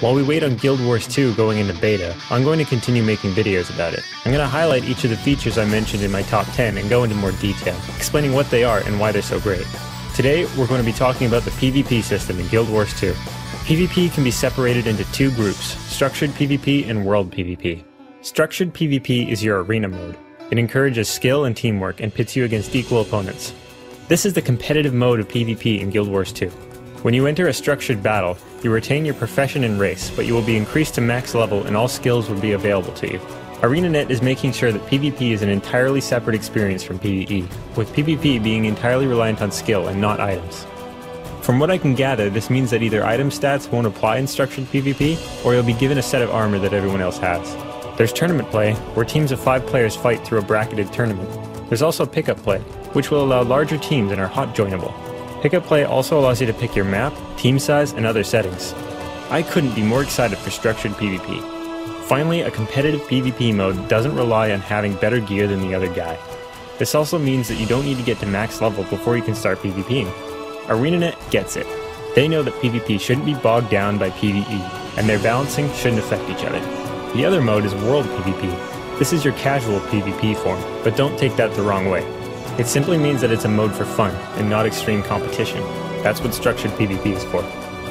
While we wait on Guild Wars 2 going into beta, I'm going to continue making videos about it. I'm going to highlight each of the features I mentioned in my top 10 and go into more detail, explaining what they are and why they're so great. Today, we're going to be talking about the PvP system in Guild Wars 2. PvP can be separated into two groups, Structured PvP and World PvP. Structured PvP is your arena mode. It encourages skill and teamwork and pits you against equal opponents. This is the competitive mode of PvP in Guild Wars 2. When you enter a structured battle, you retain your profession and race, but you will be increased to max level and all skills will be available to you. ArenaNet is making sure that PvP is an entirely separate experience from PvE, with PvP being entirely reliant on skill and not items. From what I can gather, this means that either item stats won't apply in structured PvP, or you'll be given a set of armor that everyone else has. There's tournament play, where teams of 5 players fight through a bracketed tournament. There's also pickup play, which will allow larger teams and are hot joinable. Pickup play also allows you to pick your map, team size, and other settings. I couldn't be more excited for structured PvP. Finally, a competitive PvP mode doesn't rely on having better gear than the other guy. This also means that you don't need to get to max level before you can start PvPing. ArenaNet gets it. They know that PvP shouldn't be bogged down by PvE, and their balancing shouldn't affect each other. The other mode is World PvP. This is your casual PvP form, but don't take that the wrong way. It simply means that it's a mode for fun, and not extreme competition. That's what structured PvP is for.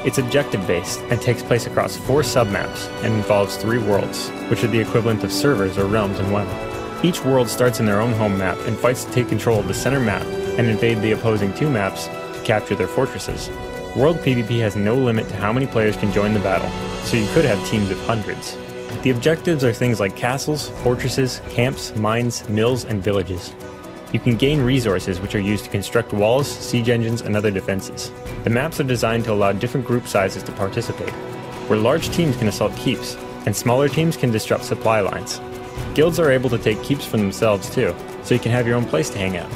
It's objective-based, and takes place across 4 submaps, and involves 3 worlds, which are the equivalent of servers or realms in WoW. Each world starts in their own home map, and fights to take control of the center map, and invade the opposing 2 maps to capture their fortresses. World PvP has no limit to how many players can join the battle, so you could have teams of hundreds. The objectives are things like castles, fortresses, camps, mines, mills, and villages. You can gain resources which are used to construct walls, siege engines, and other defenses. The maps are designed to allow different group sizes to participate, where large teams can assault keeps, and smaller teams can disrupt supply lines. Guilds are able to take keeps for themselves too, so you can have your own place to hang out.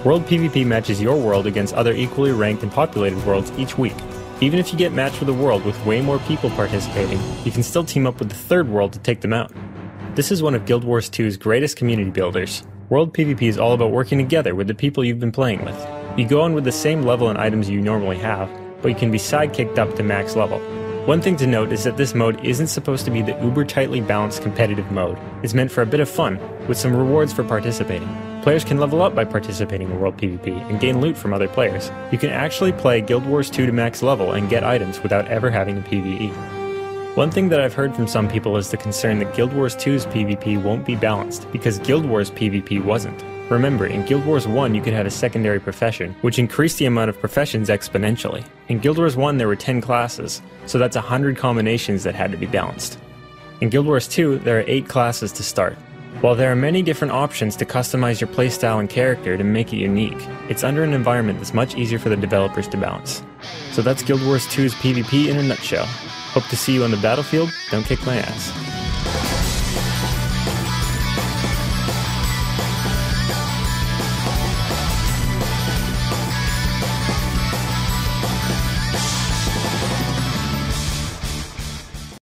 World PvP matches your world against other equally ranked and populated worlds each week. Even if you get matched with a world with way more people participating, you can still team up with the third world to take them out. This is one of Guild Wars 2's greatest community builders. World PvP is all about working together with the people you've been playing with. You go in with the same level and items you normally have, but you can be sidekicked up to max level. One thing to note is that this mode isn't supposed to be the uber tightly balanced competitive mode. It's meant for a bit of fun, with some rewards for participating. Players can level up by participating in World PvP and gain loot from other players. You can actually play Guild Wars 2 to max level and get items without ever having to PvE. One thing that I've heard from some people is the concern that Guild Wars 2's PvP won't be balanced, because Guild Wars PvP wasn't. Remember, in Guild Wars 1 you could have a secondary profession, which increased the amount of professions exponentially. In Guild Wars 1 there were 10 classes, so that's 100 combinations that had to be balanced. In Guild Wars 2 there are 8 classes to start. While there are many different options to customize your playstyle and character to make it unique, it's under an environment that's much easier for the developers to balance. So that's Guild Wars 2's PvP in a nutshell. Hope to see you on the battlefield. Don't kick my ass.